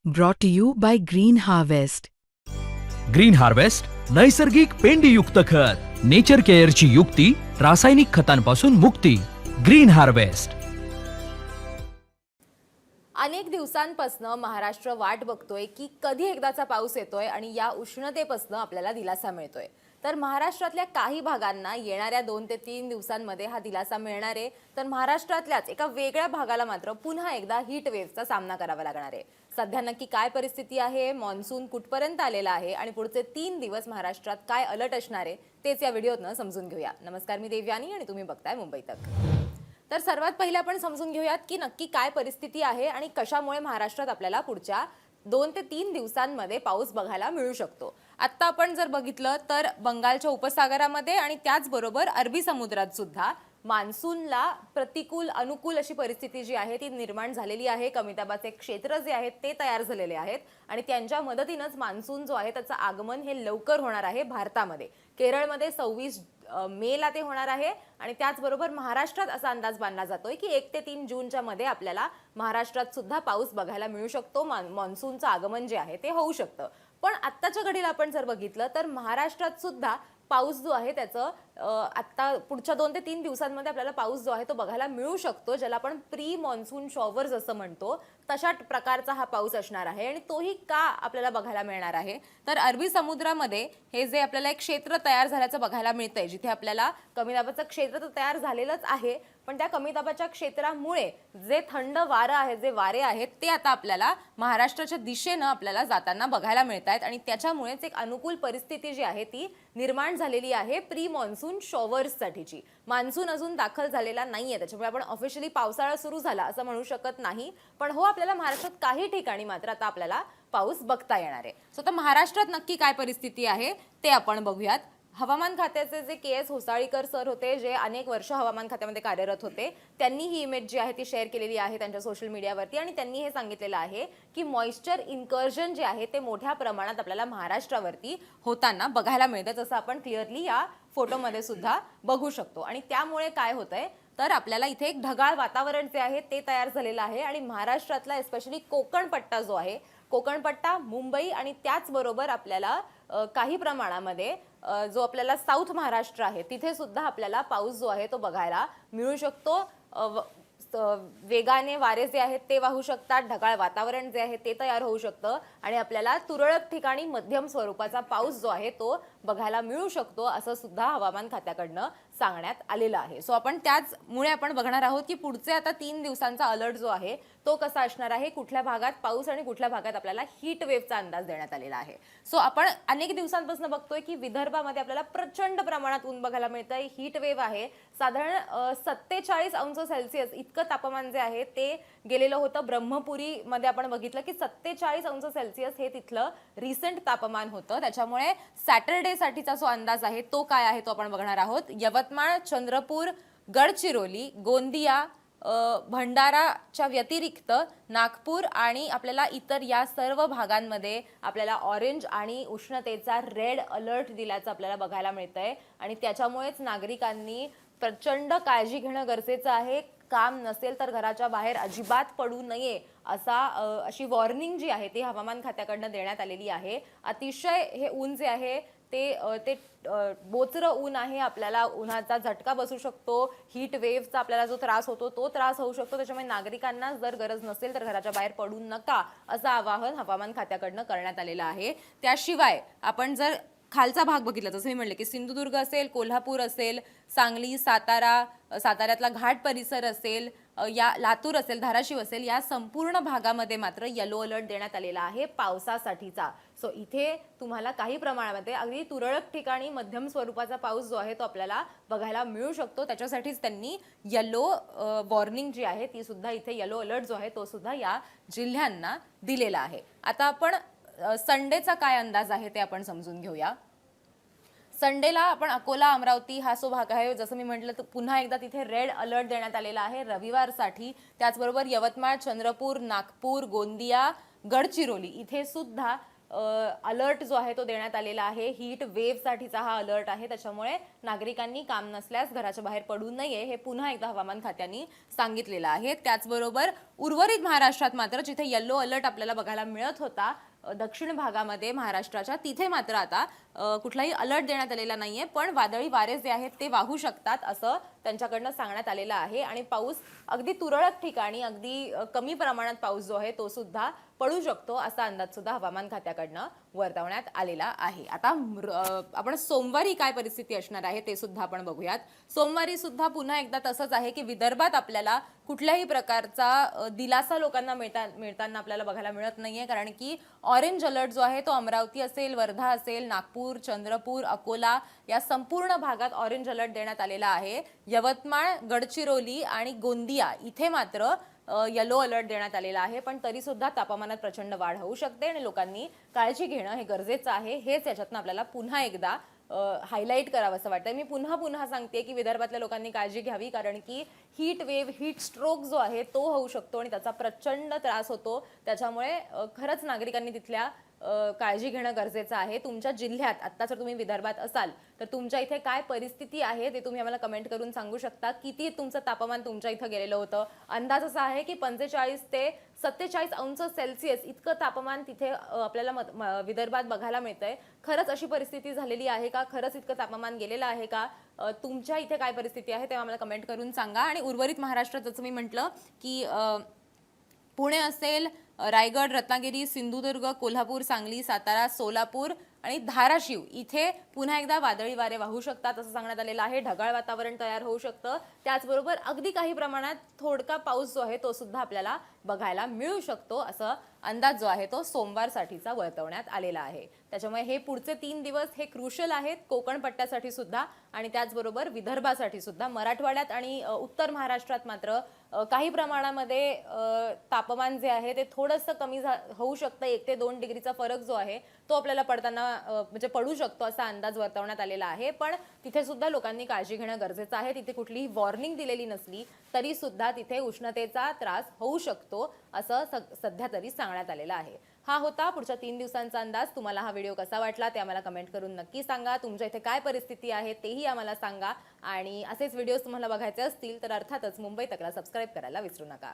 brought to you by Green Harvest. Green harvest नैसर्गिक पेंडीयुक्त खत, nature केअरची युक्ती, रासायनिक खतांपासून मुक्ती. Green harvest. अनेक दिवसांपासून महाराष्ट्र वाट बघतोय की कधी एकदाचा पाऊस येतोय आणि या उष्णतेपासून आपल्याला दिलासा मिळतोय. तर महाराष्ट्रातल्या काही भागांना येणाऱ्या 2 ते 3 दिवसांमध्ये हा दिलासा मिळणार आहे, तर महाराष्ट्रातल्याच एका वेगळ्या भागाला मात्र पुन्हा एकदा हीट वेव्हचा सामना करावा लागणार आहे. सध्या नक्की काय परिस्थिती आहे, मॉन्सून कुठपर्यंत आलेला आहे आणि पुढचे 3 दिवस महाराष्ट्रात काय अलर्ट असणार आहे तेच या व्हिडिओतनं समजून घेऊया. नमस्कार, मी देवयानी आणि तुम्ही बघताय मुंबई तक. तर सर्वात पहिले आपण समजून घेऊयात की नक्की काय परिस्थिती आहे आणि कशामुळे महाराष्ट्रात आपल्याला पुढच्या 2 ते 3 दिवसांमध्ये पाऊस बघायला मिळू शकतो. आता आपण जर बघितलं तर बंगालच्या उपसागरामध्ये आणि त्याचबरोबर अरबी समुद्रात सुद्धा मान्सूनला प्रतिकूल अनुकूल अशी परिस्थिती जी आहे ती निर्माण झालेली आहे. कमी दाबाचे क्षेत्र जे आहेत ते तयार झालेले आहेत आणि त्यांच्या मदतीनंच मान्सून जो आहे त्याचं आगमन हे लवकर होणार आहे भारतामध्ये. केरळमध्ये 26 मेला ते होणार आहे आणि त्याचबरोबर महाराष्ट्रात असा अंदाज बांधला जातोय की 1 ते 3 जूनच्या मध्ये आपल्याला महाराष्ट्रात सुद्धा पाऊस बघायला मिळू शकतो. मान्सूनचं आगमन जे आहे ते होऊ शकतं. पण आत्ताच्या घडीला आपण जर बघितलं तर महाराष्ट्रात सुद्धा पाऊस जो आहे त्याचं आता पुढच्या 2 ते 3 दिवसांमध्ये आपल्याला पाऊस जो आहे तो बघायला मिळू शकतो, ज्याला आपण प्री मॉन्सून शॉवर्स असं म्हणतो. तशा प्रकारचा हा पाऊस असणार आहे आणि तोही का आपल्याला बघायला मिळणार आहे तर अरबी समुद्रामध्ये हे जे आपल्याला एक क्षेत्र तयार झाल्याचं बघायला मिळतंय, जिथे आपल्याला कमी दाबाचं क्षेत्र तर तयार झालेलंच आहे, पण त्या कमी दाबाच्या क्षेत्रामुळे जे थंड वारं आहे, जे वारे आहेत ते आता आपल्याला महाराष्ट्राच्या दिशेनं आपल्याला जाताना बघायला मिळत आहेत आणि त्याच्यामुळेच एक अनुकूल परिस्थिती जी आहे ती निर्माण झालेली आहे प्री मॉन्सून शॉवर्ससाठीची. मान्सून अजून दाखल झालेला नाहीये, त्याच्यामुळे आपण ऑफिशियली पावसाळा सुरू झाला असं म्हणू शकत नाही, पण हो आपल्याला महाराष्ट्रात काही ठिकाणी मात्र आता आपल्याला पाऊस बघता येणार आहे. सो आता महाराष्ट्रात नक्की काय परिस्थिती आहे ते आपण बघूयात. हवामान खात्याचे जे के.एस. होसाळीकर सर होते, जे अनेक वर्ष हवामान खात्यामध्ये कार्यरत होते, त्यांनी ही इमेज जी आहे ती शेअर केलेली आहे त्यांच्या सोशल मीडियावरती आणि त्यांनी हे सांगितलेलं आहे की मॉइश्चर इन्कर्जन जे आहे ते मोठ्या प्रमाणात आपल्याला महाराष्ट्रावरती होताना बघायला मिळतं, जसं आपण क्लिअरली या फोटोमध्ये सुद्धा बघू शकतो. आणि त्यामुळे काय होतंय तर आपल्याला इथे एक ढगाळ वातावरण जे आहे ते तयार झालेलं आहे आणि महाराष्ट्रातला एस्पेशली कोकण पट्टा जो आहे, कोकण पट्टा, मुंबई आणि त्याचबरोबर आपल्याला काही प्रमाणामध्ये जो आपल्याला साऊथ महाराष्ट्र आहे तिथे सुद्धा आपल्याला पाऊस जो आहे तो बघायला मिळू शकतो. वेगाने वारे जे आहेत ते वाहू शकतात, ढगाळ वातावरण जे आहे ते तयार होऊ शकतं आणि आपल्याला तुरळक ठिकाणी मध्यम स्वरूपाचा पाऊस जो आहे तो बघायला मिळू शकतो असं सुद्धा हवामान खात्याकडनं सांगण्यात आलेलं आहे. सो आपण त्याचमुळे आपण बघणार आहोत की पुढचे आता 3 दिवसांचा अलर्ट जो आहे तो कसा असणार आहे, कुठल्या भागात पाऊस आणि कुठल्या भागात आपल्याला हीट वेव्हचा अंदाज देण्यात आलेला आहे. सो आपण अनेक दिवसांपासून बघतोय की विदर्भामध्ये आपल्याला प्रचंड प्रमाणात ऊन बघायला मिळतंय. हीट वेव्ह आहे, साधारण 47 अंश सेल्सिअस इतकं तापमान जे आहे ते गेलेलं होतं. ब्रह्मपुरी मध्ये आपण बघितलं की 47 अंश सेल्सिअस हे तिथलं रिसेंट तापमान होतं. त्याच्यामुळे सॅटरडे साठीचा जो अंदाज आहे तो काय आहे तो आपण बघणार आहोत. यवतमाळ, चंद्रपूर, गडचिरोली, गोंदिया, भंडाराच्या व्यतिरिक्त नागपूर आणि आपल्याला इतर या सर्व भागांमध्ये आपल्याला ऑरेंज आणि उष्णतेचा रेड अलर्ट दिल्याचं आपल्याला बघायला मिळतंय आणि त्याच्यामुळेच नागरिकांनी प्रचंड काळजी घेणं गरजेचं आहे. काम नसेल तर घराच्या बाहेर अजिबात पडू नये अशी वॉर्निंग जी आहे ती हवामान खात्याकडनं देण्यात आलेली आहे. अतिशय हे ऊन जे आहे ते बोचरं ऊन आहे, आपल्याला उन्हाचा झटका बसू शकतो, हीट वेव्हचा आपल्याला जो त्रास होतो तो त्रास होऊ शकतो. त्याच्यामुळे नागरिकांना जर गरज नसेल तर घराच्या बाहेर पडू नका असं आवाहन हवामान खात्याकडनं करण्यात आलेलं आहे. त्याशिवाय आपण जर खालचा भाग बघितला, जसं मी म्हणले की सिंधुदुर्ग असेल, कोल्हापूर असेल, सांगली, साताऱ्यातला घाट परिसर असेल, या लातूर असेल, धाराशिव असेल, या संपूर्ण भागामध्ये मात्र येलो अलर्ट देण्यात आलेला आहे पावसासाठीचा. सो इथे तुम्हाला काही प्रमाणामध्ये अगदी तुरळक ठिकाणी मध्यम स्वरूपाचा पाऊस जो आहे तो आपल्याला बघायला मिळू शकतो. त्याच्यासाठीच त्यांनी येलो वॉर्निंग जी आहे ती सुद्धा इथे येलो अलर्ट जो आहे तो सुद्धा या जिल्ह्यांना दिलेला आहे. आता आपण संडेचा काय अंदाज आहे ते आपण समजून घेऊया. संडेला आपण अकोला, अमरावती हा जो भाग आहे, जसं मी म्हटलं तर पुन्हा एकदा तिथे रेड अलर्ट देण्यात आलेला आहे रविवारसाठी. त्याचबरोबर यवतमाळ, चंद्रपूर, नागपूर, गोंदिया, गडचिरोली इथे सुद्धा अलर्ट जो आहे तो देण्यात आलेला आहे. हीट वेव्हसाठीचा हा अलर्ट आहे. त्याच्यामुळे नागरिकांनी काम नसल्यास घराच्या बाहेर पडू नये हे पुन्हा एकदा हवामान खात्याने सांगितलेलं आहे. त्याचबरोबर उर्वरित महाराष्ट्रात मात्र जिथे येलो अलर्ट आपल्याला बघायला मिळत होता दक्षिण भागामध्ये महाराष्ट्राच्या, तिथे मात्र आता कुठलाही अलर्ट देण्यात आलेला नाहीये, पण वादळी वारे जे आहेत ते वाहू शकतात असं त्यांच्याकडनं सांगण्यात आलेलं आहे. आणि पाऊस अगदी तुरळक ठिकाणी अगदी कमी प्रमाणात पाऊस जो आहे तो सुद्धा पडू शकतो असा अंदाज सुद्धा हवामान खात्याकडनं वर्तवण्यात आलेला आहे. आता आपण सोमवारी काय परिस्थिती असणार आहे ते सुद्धा आपण बघूयात. सोमवारी सुद्धा पुन्हा एकदा तसंच आहे की विदर्भात आपल्याला कुठल्याही प्रकारचा दिलासा लोकांना मिळताना आपल्याला बघायला मिळत नाहीये, कारण की ऑरेंज अलर्ट जो आहे तो अमरावती असेल, वर्धा असेल, नागपूर, चंद्रपूर, अकोला या संपूर्ण भागात ऑरेंज अलर्ट देण्यात आलेला आहे. यवतमाळ, गडचिरोली आणि गोंदिया इथे मात्र येलो अलर्ट देण्यात आलेला आहे. पण तरी सुद्धा तापमानात प्रचंड वाढ होऊ शकते आणि लोकांनी काळजी घेणं हे गरजेचं आहे. हेच याच्यातनं आपल्याला पुन्हा एकदा हायलाईट करावं असं वाटतं. मी पुन्हा सांगते की विदर्भातल्या लोकांनी काळजी घ्यावी, कारण की हीट वेव्ह, हीट स्ट्रोक जो आहे तो होऊ शकतो आणि त्याचा प्रचंड त्रास होतो. त्याच्यामुळे खरंच नागरिकांनी तिथल्या काळजी घेणं गरजेचं आहे. तुमच्या जिल्ह्यात आता जर तुम्ही विदर्भात असाल तर तुमच्या इथे काय परिस्थिती आहे ते तुम्ही आम्हाला कमेंट करून सांगू शकता. किती तुमचं तापमान तुमच्या इथं गेलेलं होतं. अंदाज असा आहे की 45 ते 47 अंश सेल्सिअस इतकं तापमान तिथे आपल्याला विदर्भात बघायला मिळतंय. खरंच अशी परिस्थिती झालेली आहे का? खरंच इतकं तापमान गेलेलं आहे का? तुमच्या इथे काय परिस्थिती आहे ते आम्हाला कमेंट करून सांगा. आणि उर्वरित महाराष्ट्रात जसं मी म्हटलं की पुणे असेल, रायगड, रत्नागिरी, सिंधुदुर्ग, कोल्हापूर, सांगली, सातारा, सोलापूर आणि धाराशिव इथे पुन्हा एकदा वादळी वारे वाहू शकतात असं सांगण्यात आलेलं आहे. ढगाळ वातावरण तयार होऊ शकतं. त्याचबरोबर अगदी काही प्रमाणात थोडका पाऊस जो आहे तो सुद्धा आपल्याला बघायला मिळू शकतो असं अंदाज जो आहे तो सोमवारसाठीचा वर्तवण्यात आलेला आहे. त्याच्यामुळे हे पुढचे 3 दिवस हे क्रुशल आहेत कोकण पट्ट्यासाठी सुद्धा आणि त्याचबरोबर विदर्भासाठी सुद्धा. मराठवाड्यात आणि उत्तर महाराष्ट्रात मात्र काही प्रमाणामध्ये तापमान जे आहे ते थोडंसं कमी होऊ शकतं. 1 ते 2 डिग्रीचा फरक जो आहे तो आपल्याला पडताना म्हणजे पडू शकतो असा अंदाज वर्तवण्यात आलेला आहे. पण तिथे सुद्धा लोकांनी काळजी घेणं गरजेचं आहे. तिथे कुठलीही वॉर्निंग दिलेली नसली तरी सुद्धा तिथे उष्णतेचा त्रास होऊ शकतो असं सध्या तरी सांगण्यात आलेलं आहे. हा होता पुढच्या 3 दिवसांचा अंदाज. तुम्हाला हा व्हिडिओ कसा वाटला ते आम्हाला कमेंट करून नक्की सांगा. तुमच्या इथे काय परिस्थिती आहे तेही आम्हाला सांगा. आणि असेच व्हिडिओज तुम्हाला बघायचे असतील तर अर्थातच मुंबई तकला सबस्क्राईब करायला विसरू नका.